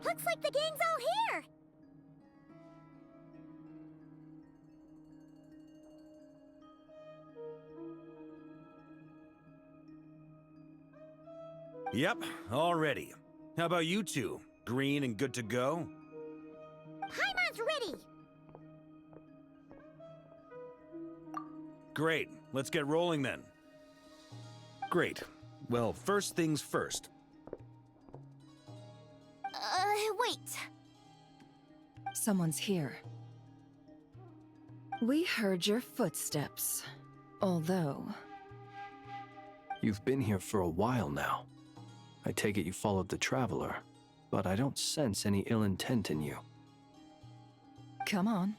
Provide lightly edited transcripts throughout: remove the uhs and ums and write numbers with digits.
Looks like the gang's all here! Yep, all ready. How about you two? Green and good to go? Paimon's ready! Great, let's get rolling then. Great. Well, first things first. Wait. Someone's here. We heard your footsteps. Although... You've been here for a while now. I take it you followed the Traveler, but I don't sense any ill intent in you. Come on.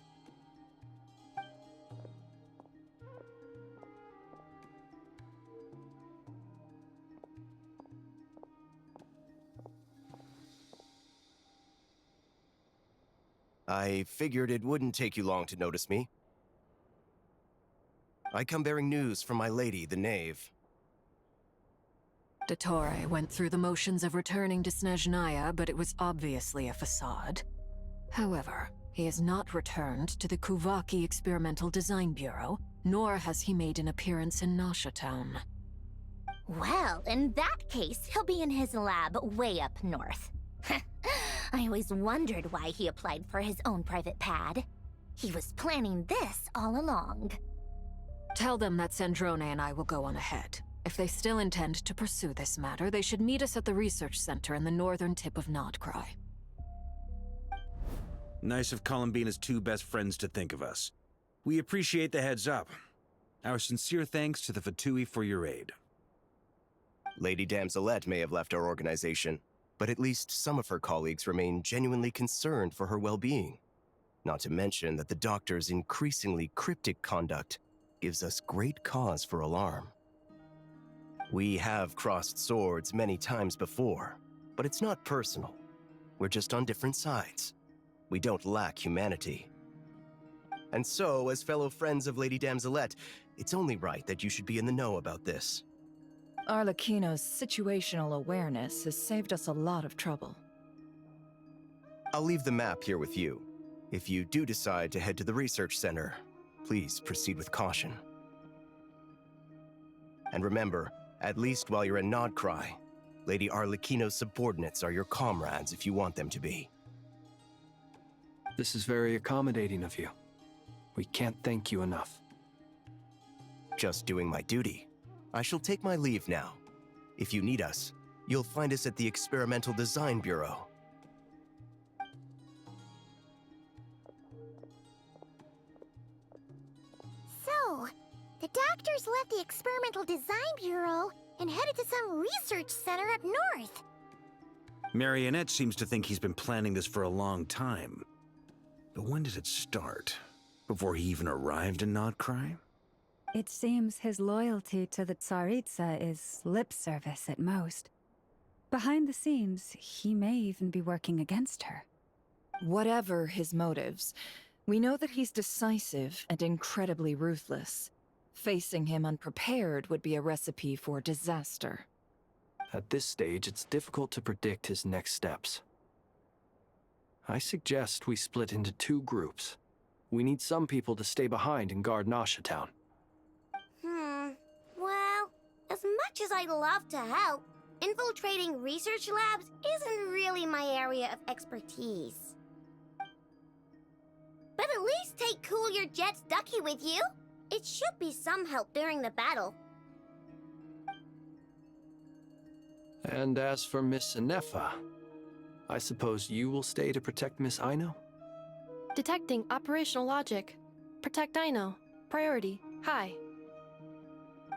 I figured it wouldn't take you long to notice me. I come bearing news from my lady, the Knave. Dottore went through the motions of returning to Snezhnaya, but it was obviously a facade. However, he has not returned to the Kuvaki Experimental Design Bureau, nor has he made an appearance in Nasha Town. Well, in that case, he'll be in his lab way up north. I always wondered why he applied for his own private pad. He was planning this all along. Tell them that Sandrone and I will go on ahead. If they still intend to pursue this matter, they should meet us at the research center in the northern tip of Nodcry. Nice of Columbina's two best friends to think of us. We appreciate the heads up. Our sincere thanks to the Fatui for your aid. Lady Damselette may have left our organization, but at least some of her colleagues remain genuinely concerned for her well-being. Not to mention that the Doctor's increasingly cryptic conduct gives us great cause for alarm. We have crossed swords many times before, but it's not personal. We're just on different sides. We don't lack humanity. And so, as fellow friends of Lady Damselette, it's only right that you should be in the know about this. Arlecchino's situational awareness has saved us a lot of trouble. I'll leave the map here with you. If you do decide to head to the research center, please proceed with caution. And remember, at least while you're in Nodcry, Lady Arlecchino's subordinates are your comrades if you want them to be. This is very accommodating of you. We can't thank you enough. Just doing my duty. I shall take my leave now. If you need us, you'll find us at the Experimental Design Bureau. So, the doctors left the Experimental Design Bureau and headed to some research center up north. Marionette seems to think he's been planning this for a long time. But when did it start? Before he even arrived in Nodcry? It seems his loyalty to the Tsaritsa is lip service at most. Behind the scenes, he may even be working against her. Whatever his motives, we know that he's decisive and incredibly ruthless. Facing him unprepared would be a recipe for disaster. At this stage, it's difficult to predict his next steps. I suggest we split into two groups. We need some people to stay behind and guard Nasha Town. Well, as much as I'd love to help, infiltrating research labs isn't really my area of expertise. But at least take Cool Your Jet's Ducky with you. It should be some help during the battle. And as for Miss Inefa, I suppose you will stay to protect Miss Aino? Detecting operational logic. Protect Aino. Priority. High.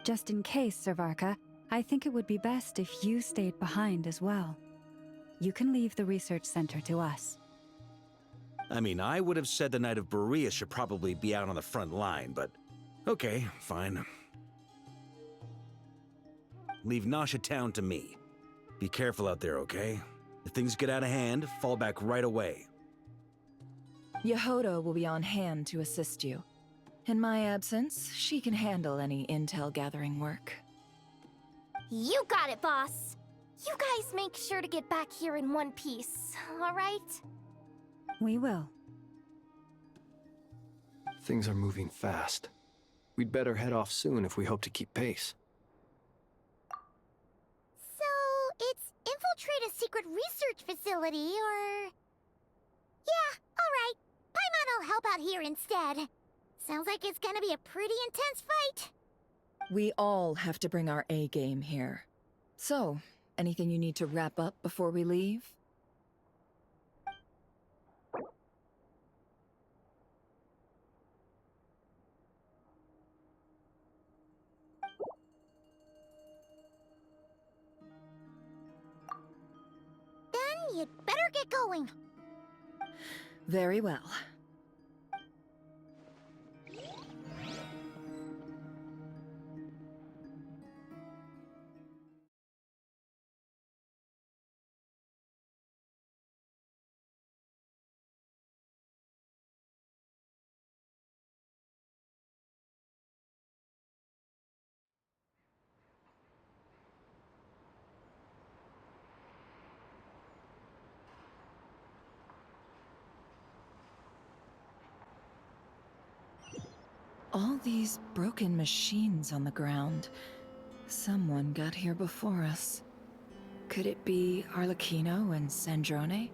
Just in case, Servarka, I think it would be best if you stayed behind as well. You can leave the research center to us. I mean, I would have said the Knight of Berea should probably be out on the front line, but okay, fine. Leave Nasha Town to me. Be careful out there, okay? If things get out of hand, fall back right away. Yehodo will be on hand to assist you. In my absence, she can handle any intel gathering work. You got it, boss. You guys make sure to get back here in one piece, all right? We will. Things are moving fast. We'd better head off soon if we hope to keep pace. So, it's infiltrate a secret research facility, or... Yeah, all right. Paimon will help out here instead. Sounds like it's gonna be a pretty intense fight. We all have to bring our A-game here. So, anything you need to wrap up before we leave? Then you'd better get going. Very well. All these broken machines on the ground. Someone got here before us. Could it be Arlecchino and Sandrone?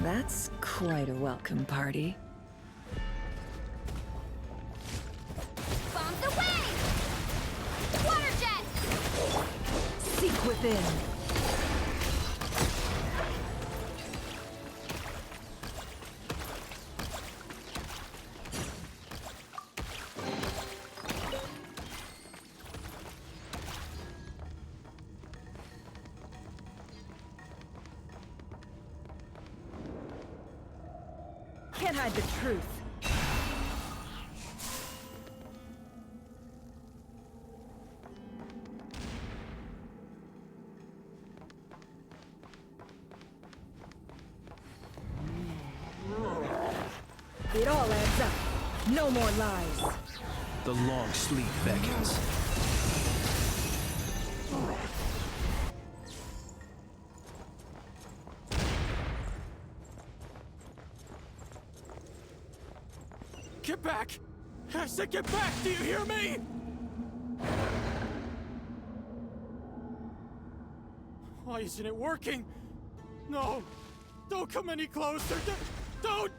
That's quite a welcome party. Bombs away! Water jet! Seek within. Can't hide the truth. It all adds up. No more lies. The long sleep beckons. Get back! I said get back! Do you hear me? Why isn't it working? No! Don't come any closer! Don't!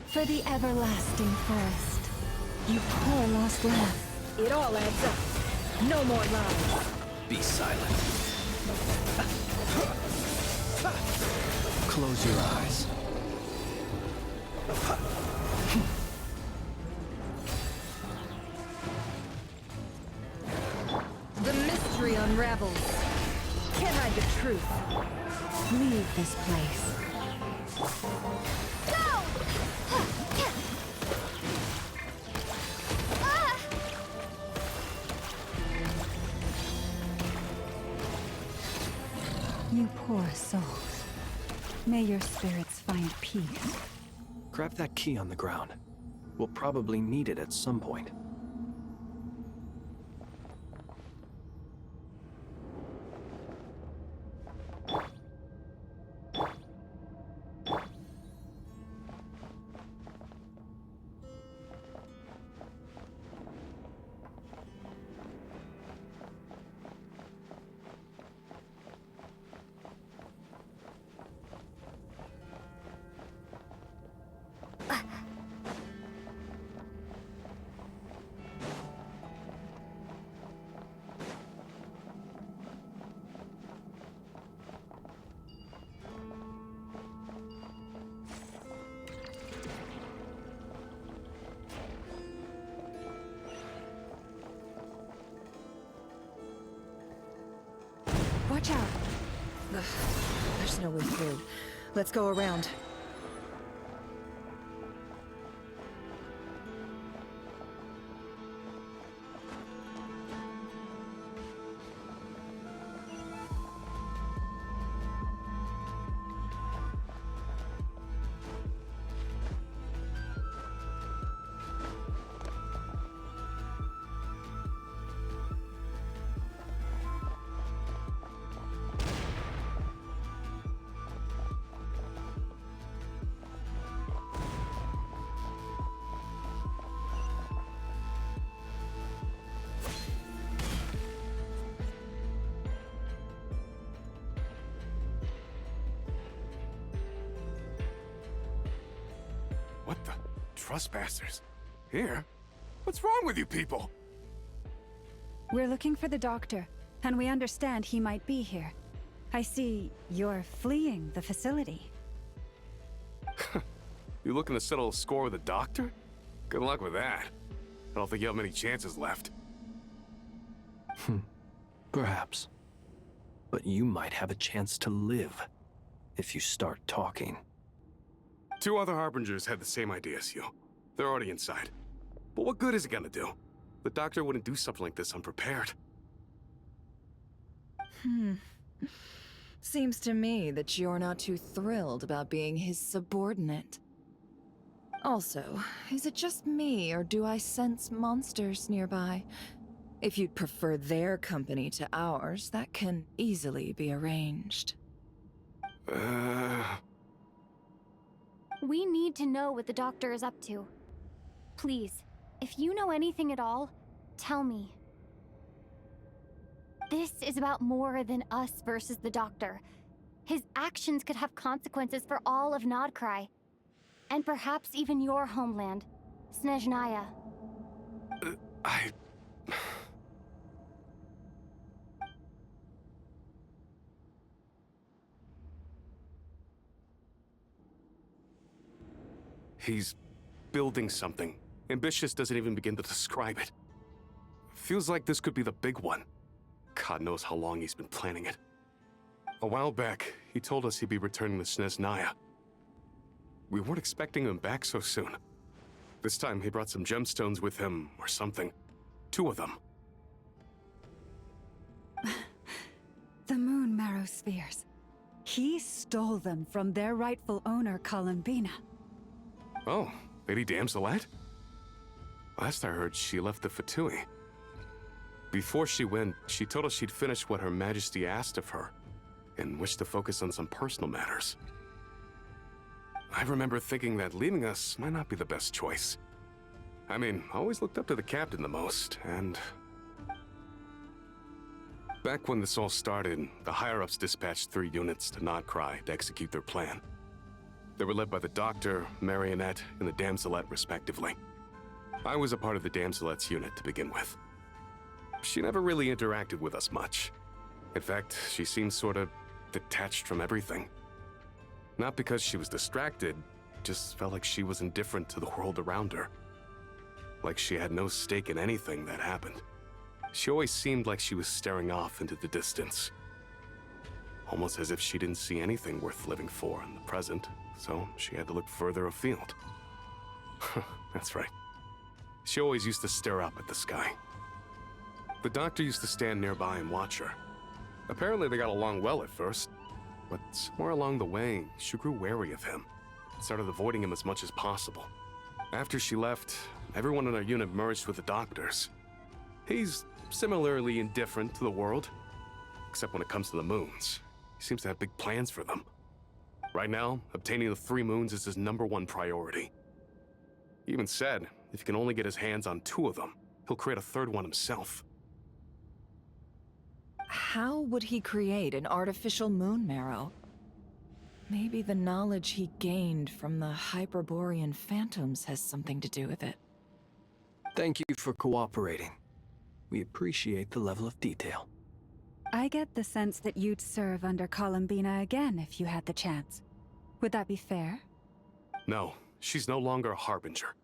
For the everlasting forest. You poor lost laugh. It all adds up. No more lies. Be silent. Close your eyes. The mystery unravels. Can't hide the truth. Leave this place. You poor souls. May your spirits find peace. Grab that key on the ground. We'll probably need it at some point. Watch out. Ugh, there's no way through. Let's go around. What the? Trespassers? Here? What's wrong with you people? We're looking for the doctor, and we understand he might be here. I see you're fleeing the facility. You looking to settle a score with a doctor? Good luck with that. I don't think you have many chances left. Perhaps. But you might have a chance to live if you start talking. 2 other Harbingers had the same idea as you. They're already inside. But what good is it gonna do? The doctor wouldn't do something like this unprepared. Seems to me that you're not too thrilled about being his subordinate. Also, is it just me, or do I sense monsters nearby? If you'd prefer their company to ours, that can easily be arranged. We need to know what the doctor is up to. Please, if you know anything at all, tell me. This is about more than us versus the doctor. His actions could have consequences for all of Nodcry. And perhaps even your homeland, Snezhnaya. He's building something. Ambitious doesn't even begin to describe it. Feels like this could be the big one. God knows how long he's been planning it. A while back, he told us he'd be returning to Snezhnaya. We weren't expecting him back so soon. This time he brought some gemstones with him, or something. 2 of them. The moon marrow spheres. He stole them from their rightful owner, Columbina. Oh, Lady Damselette? Last I heard, she left the Fatui. Before she went, she told us she'd finish what Her Majesty asked of her, and wished to focus on some personal matters. I remember thinking that leaving us might not be the best choice. I mean, I always looked up to the captain the most, and... Back when this all started, the higher-ups dispatched 3 units to Nodcry to execute their plan. They were led by the Doctor, Marionette, and the Damselette, respectively. I was a part of the Damselette's unit to begin with. She never really interacted with us much. In fact, she seemed sort of detached from everything. Not because she was distracted, just felt like she was indifferent to the world around her. Like she had no stake in anything that happened. She always seemed like she was staring off into the distance. Almost as if she didn't see anything worth living for in the present, so she had to look further afield. That's right. She always used to stare up at the sky. The Doctor used to stand nearby and watch her. Apparently they got along well at first, but somewhere along the way, she grew wary of him and started avoiding him as much as possible. After she left, everyone in our unit merged with the Doctor's. He's similarly indifferent to the world, except when it comes to the moons. He seems to have big plans for them. Right now, obtaining the 3 moons is his #1 priority. He even said, if he can only get his hands on 2 of them, he'll create a 3rd one himself. How would he create an artificial moon marrow? Maybe the knowledge he gained from the Hyperborean phantoms has something to do with it. Thank you for cooperating. We appreciate the level of detail. I get the sense that you'd serve under Columbina again if you had the chance. Would that be fair? No, she's no longer a Harbinger.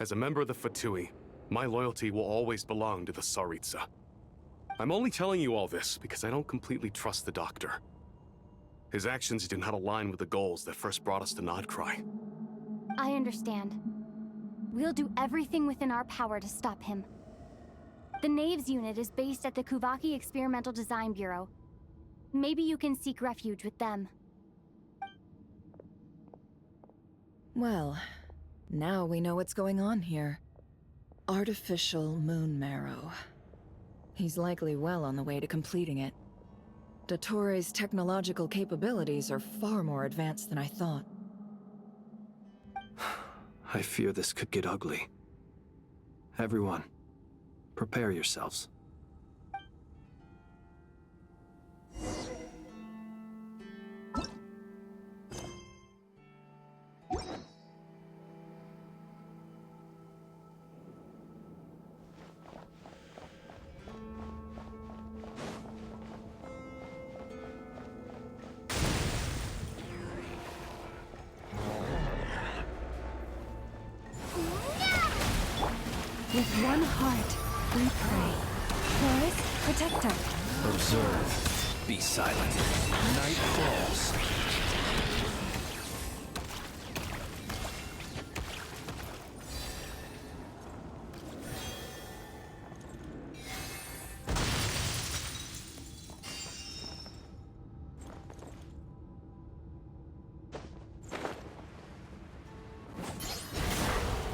As a member of the Fatui, my loyalty will always belong to the Tsaritsa. I'm only telling you all this because I don't completely trust the Doctor. His actions do not align with the goals that first brought us to Nodcry. I understand. We'll do everything within our power to stop him. The Knaves unit is based at the Kuvaki Experimental Design Bureau. Maybe you can seek refuge with them. Well, now we know what's going on here. Artificial moon marrow. He's likely well on the way to completing it. Dottore's technological capabilities are far more advanced than I thought. I fear this could get ugly. Everyone, prepare yourselves. With one heart, we pray. Chorus, protector. Observe. Be silent. Night falls.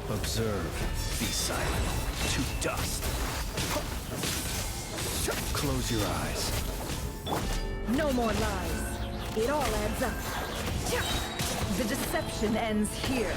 Observe. Be silent. To dust. Close your eyes. No more lies. It all adds up. The deception ends here.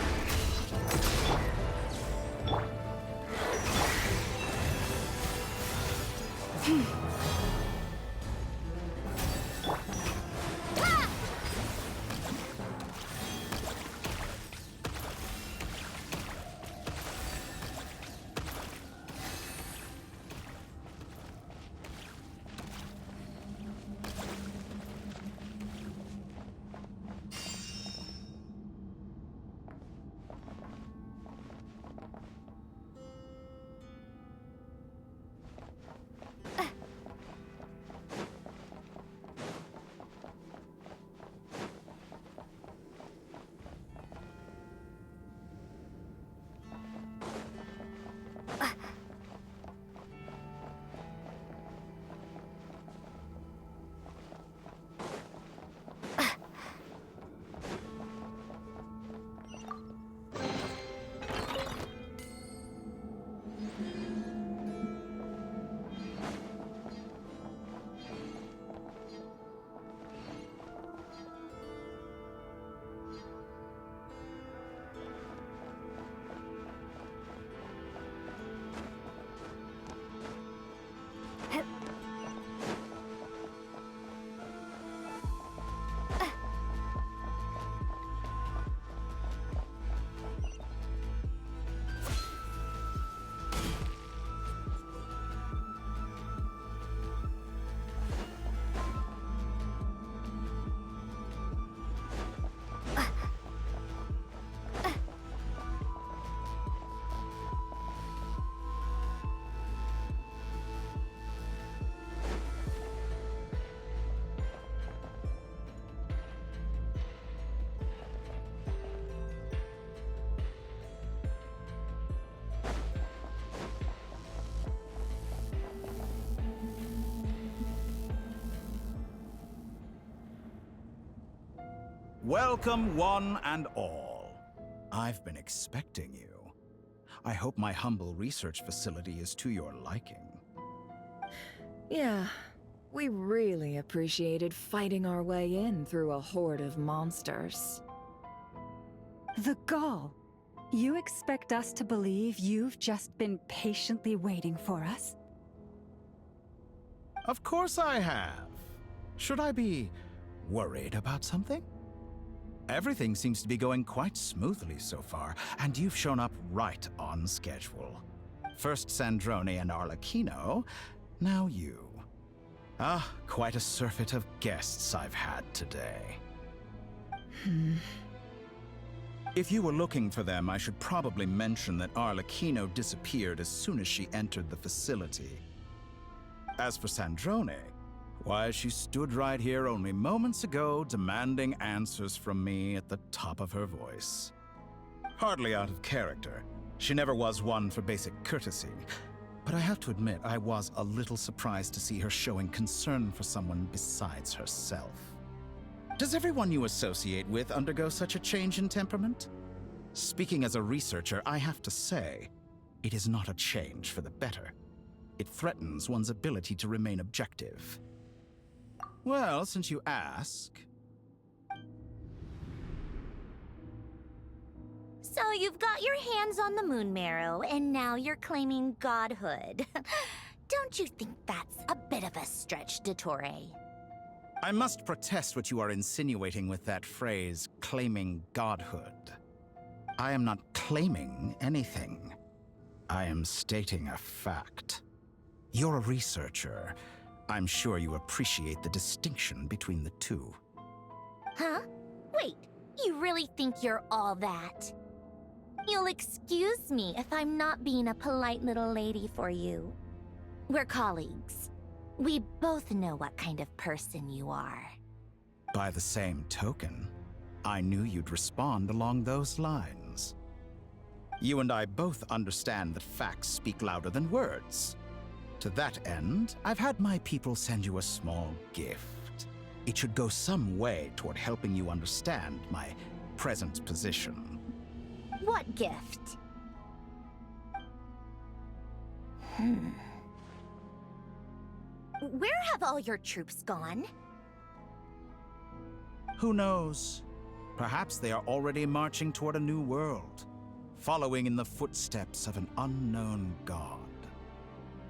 Welcome, one and all. I've been expecting you. I hope my humble research facility is to your liking. Yeah, we really appreciated fighting our way in through a horde of monsters. The gall. You expect us to believe you've just been patiently waiting for us? Of course I have. Should I be worried about something? Everything seems to be going quite smoothly so far, and you've shown up right on schedule. First Sandrone and Arlecchino, now you. Ah, quite a surfeit of guests I've had today. If you were looking for them, I should probably mention that Arlecchino disappeared as soon as she entered the facility. As for Sandrone, why, she stood right here only moments ago demanding answers from me at the top of her voice. Hardly out of character. She never was one for basic courtesy. But I have to admit, I was a little surprised to see her showing concern for someone besides herself. Does everyone you associate with undergo such a change in temperament? Speaking as a researcher, I have to say, it is not a change for the better. It threatens one's ability to remain objective. Well, since you ask... So you've got your hands on the moon marrow, and now you're claiming godhood. Don't you think that's a bit of a stretch, Dottore? I must protest what you are insinuating with that phrase, claiming godhood. I am not claiming anything. I am stating a fact. You're a researcher. I'm sure you appreciate the distinction between the two. Huh? Wait, you really think you're all that? You'll excuse me if I'm not being a polite little lady for you. We're colleagues. We both know what kind of person you are. By the same token, I knew you'd respond along those lines. You and I both understand that facts speak louder than words. To that end, I've had my people send you a small gift. It should go some way toward helping you understand my present position. What gift? Where have all your troops gone? Who knows? Perhaps they are already marching toward a new world, following in the footsteps of an unknown god.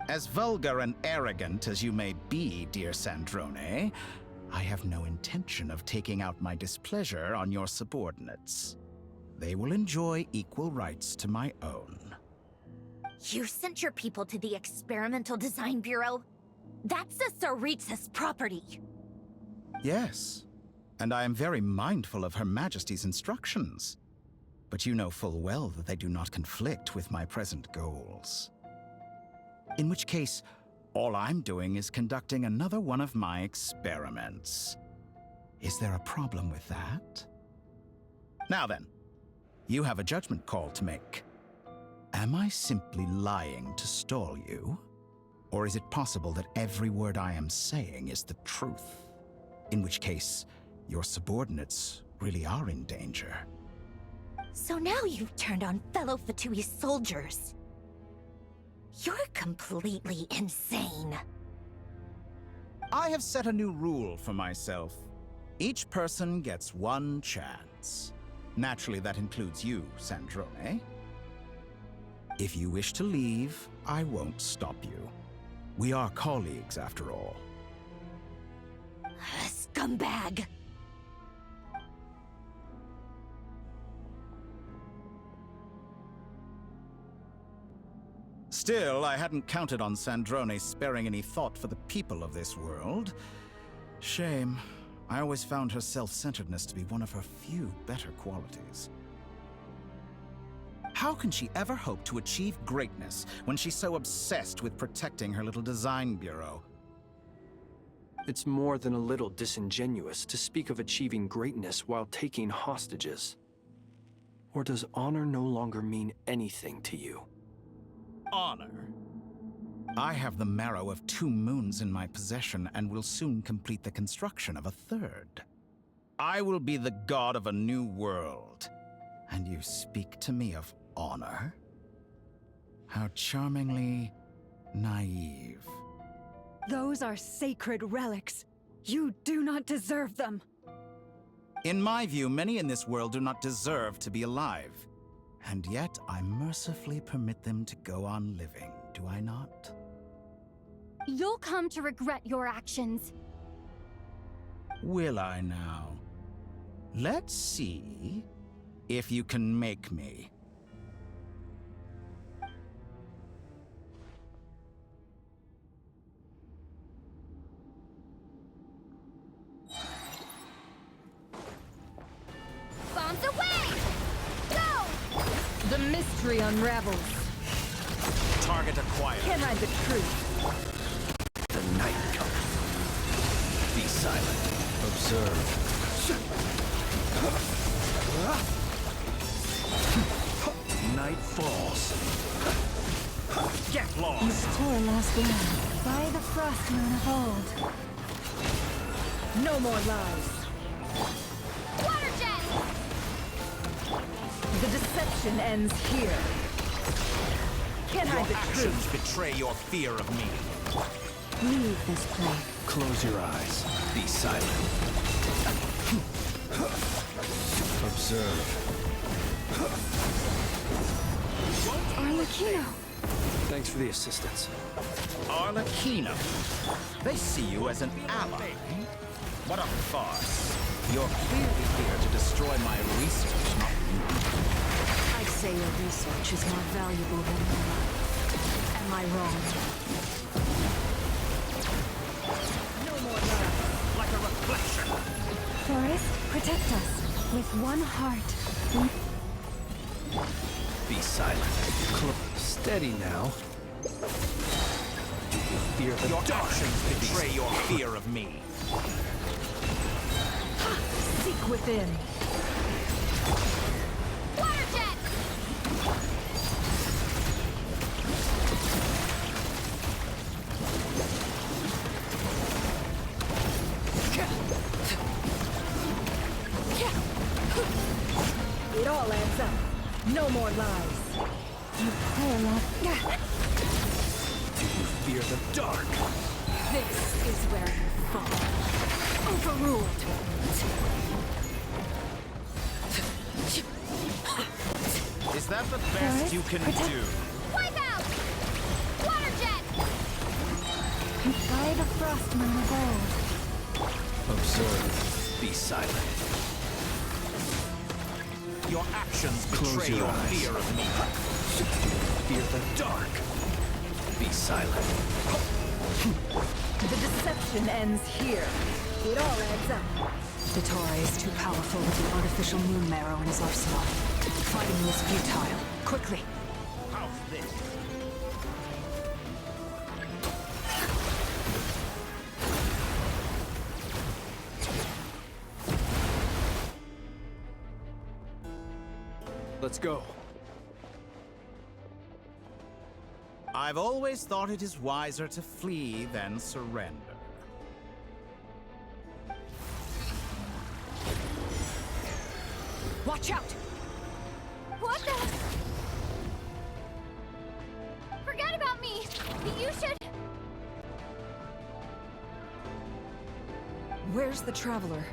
As vulgar and arrogant as you may be, dear Sandrone, I have no intention of taking out my displeasure on your subordinates. They will enjoy equal rights to my own. You sent your people to the Experimental Design Bureau? That's a Tsaritsa's property. Yes, and I am very mindful of Her Majesty's instructions. But you know full well that they do not conflict with my present goals. In which case, all I'm doing is conducting another one of my experiments. Is there a problem with that? Now then, you have a judgment call to make. Am I simply lying to stall you? Or is it possible that every word I am saying is the truth? In which case, your subordinates really are in danger. So now you've turned on fellow Fatui soldiers. You're completely insane. I have set a new rule for myself. Each person gets one chance. Naturally, that includes you, Sandrone. If you wish to leave, I won't stop you. We are colleagues, after all. Scumbag! Still, I hadn't counted on Sandrone sparing any thought for the people of this world. Shame. I always found her self-centeredness to be one of her few better qualities. How can she ever hope to achieve greatness when she's so obsessed with protecting her little design bureau? It's more than a little disingenuous to speak of achieving greatness while taking hostages. Or does honor no longer mean anything to you? Honor? I have the marrow of 2 moons in my possession and will soon complete the construction of a 3rd. I will be the god of a new world. And you speak to me of honor? How charmingly naive. Those are sacred relics. You do not deserve them. In my view, many in this world do not deserve to be alive. And yet, I mercifully permit them to go on living, do I not? You'll come to regret your actions. Will I now? Let's see if you can make me. Bombs away! Go! The mystery unravels. Target acquired. Can I the truth? The night comes. Be silent. Observe. Night falls. Get lost! You tore last land by the frost moon of old. No more lies. Water jet! The deception ends here. Can I Your the actions truth? betray your fear of me. Leave this place. Close your eyes. Be silent. Observe. Arlecchino. Thanks for the assistance. Arlecchino. They see you as an ally. What a farce. You're clearly here to destroy my research, not me. I'd say your research is more valuable than your life. Am I wrong? No more lies, like a reflection. Forest, protect us. With one heart. Be silent. Steady now. Fear the Your dark. actions betray your fear of me. Seek within. Water jet! It all adds up. No more lies. You pull up. Fear the dark. This is where you fall. Overruled. Is that the best you can do? Wipe out! Water jet! By the frostman of old. Observe. Be silent. Your actions Close betray your your eyes. fear of me. Fear the dark. Be silent. The deception ends here. It all adds up. Dottore is too powerful with the artificial moon marrow in his arsenal. Fighting him is futile. Quickly. How's this? Let's go. I've always thought it is wiser to flee than surrender. Watch out! What the? Forget about me! You should... Where's the traveler?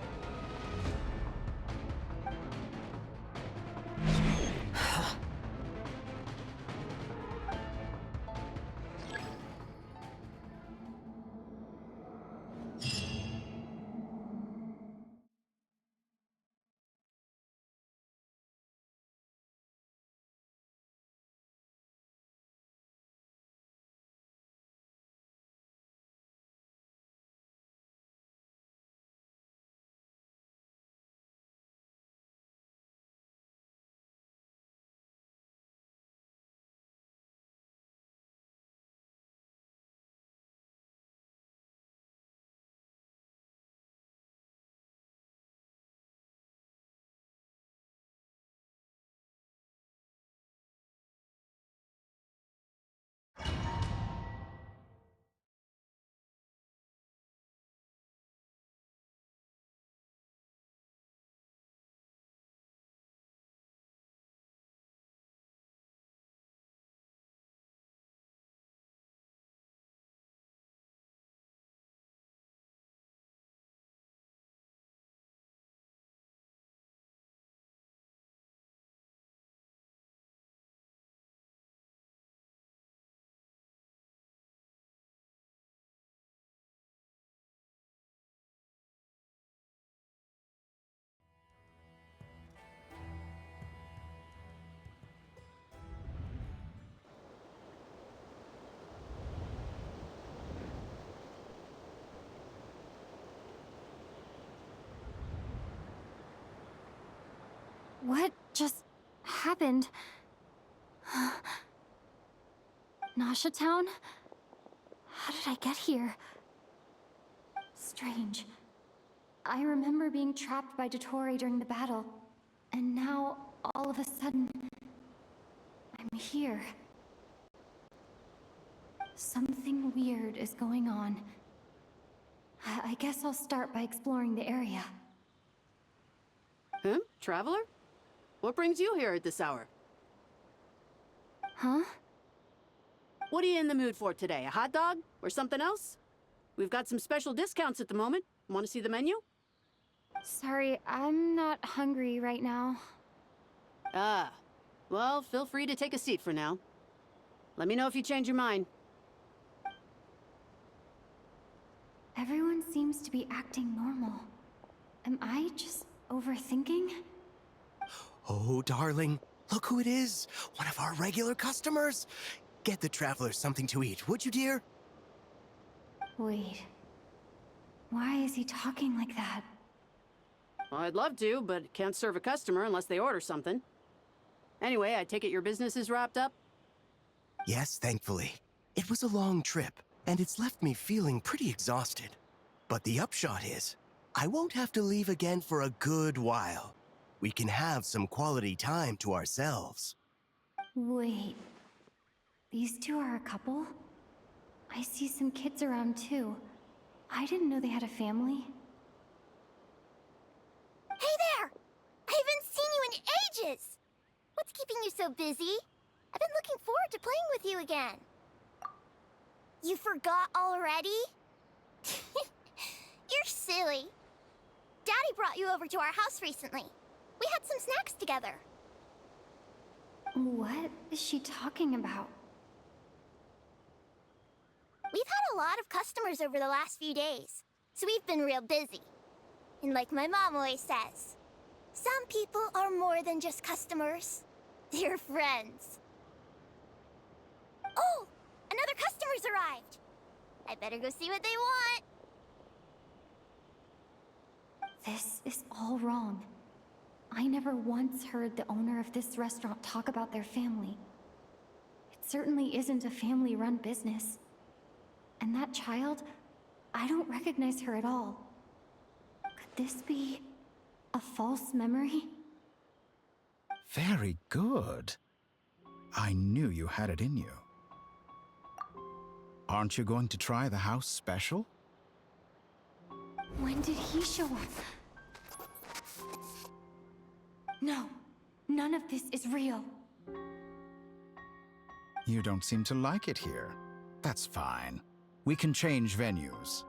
What just happened? Nasha Town? How did I get here? Strange. I remember being trapped by Dottore during the battle, and now, all of a sudden, I'm here. Something weird is going on. I guess I'll start by exploring the area. Huh? Traveler? What brings you here at this hour? Huh? What are you in the mood for today? A hot dog? Or something else? We've got some special discounts at the moment. Want to see the menu? Sorry, I'm not hungry right now. Ah. Well, feel free to take a seat for now. Let me know if you change your mind. Everyone seems to be acting normal. Am I just overthinking? Oh, darling, look who it is. One of our regular customers. Get the traveler something to eat, would you, dear? Wait. Why is he talking like that? Well, I'd love to, but can't serve a customer unless they order something. Anyway, I take it your business is wrapped up? Yes, thankfully. It was a long trip, and it's left me feeling pretty exhausted. But the upshot is, I won't have to leave again for a good while. We can have some quality time to ourselves. Wait. These two are a couple? I see some kids around too. I didn't know they had a family. Hey there! I haven't seen you in ages! What's keeping you so busy? I've been looking forward to playing with you again. You forgot already? You're silly. Daddy brought you over to our house recently. We had some snacks together. What is she talking about? We've had a lot of customers over the last few days, so we've been real busy. And like my mom always says, some people are more than just customers. They're friends. Oh! Another customer's arrived! I better go see what they want. This is all wrong. I never once heard the owner of this restaurant talk about their family. It certainly isn't a family-run business. And that child, I don't recognize her at all. Could this be a false memory? Very good. I knew you had it in you. Aren't you going to try the house special? When did he show up? No, none of this is real. You don't seem to like it here. That's fine. We can change venues.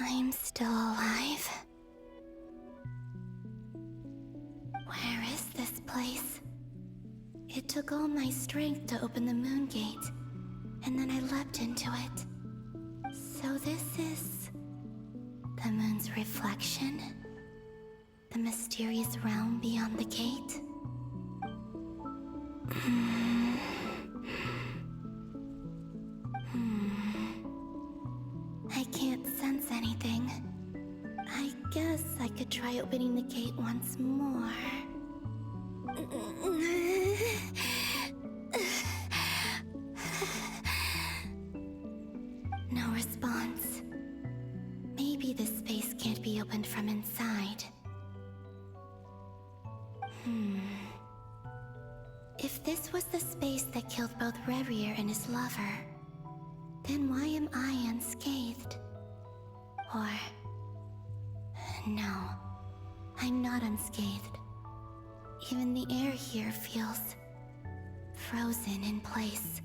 I'm still alive. Where is this place? It took all my strength to open the moon gate, and then I leapt into it. So this is the moon's reflection? The mysterious realm beyond the gate? I can't sense anything. I guess I could try opening the gate once more. No response. Maybe this space can't be opened from inside. If this was the space that killed both Revier and his lover, then why am I unscathed? Or... no, I'm not unscathed. Even the air here feels... frozen in place.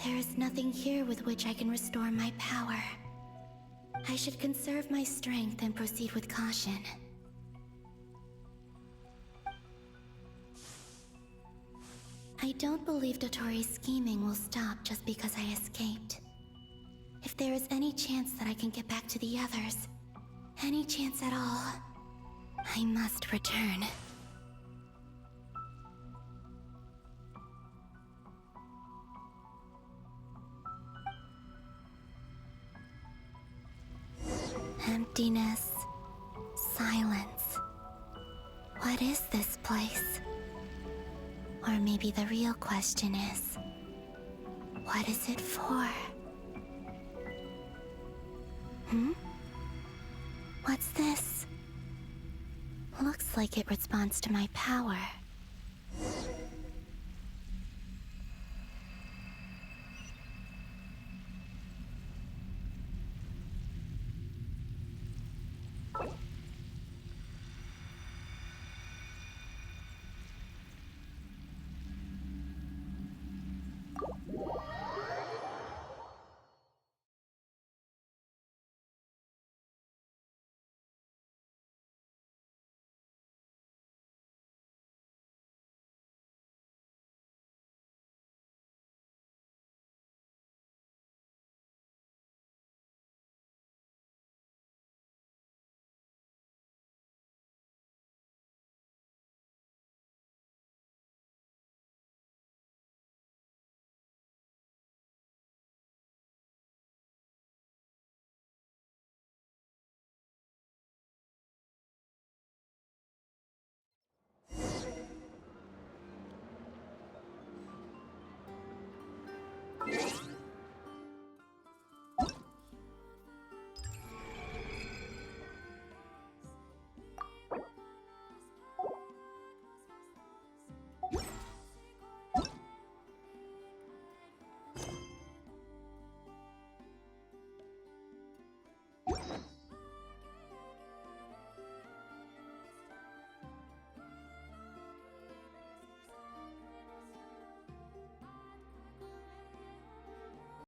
There is nothing here with which I can restore my power. I should conserve my strength and proceed with caution. I don't believe Dotori's scheming will stop just because I escaped. If there is any chance that I can get back to the others, any chance at all, I must return. Emptiness, silence. What is this place? Or maybe the real question is, what is it for? What's this? Looks like it responds to my power.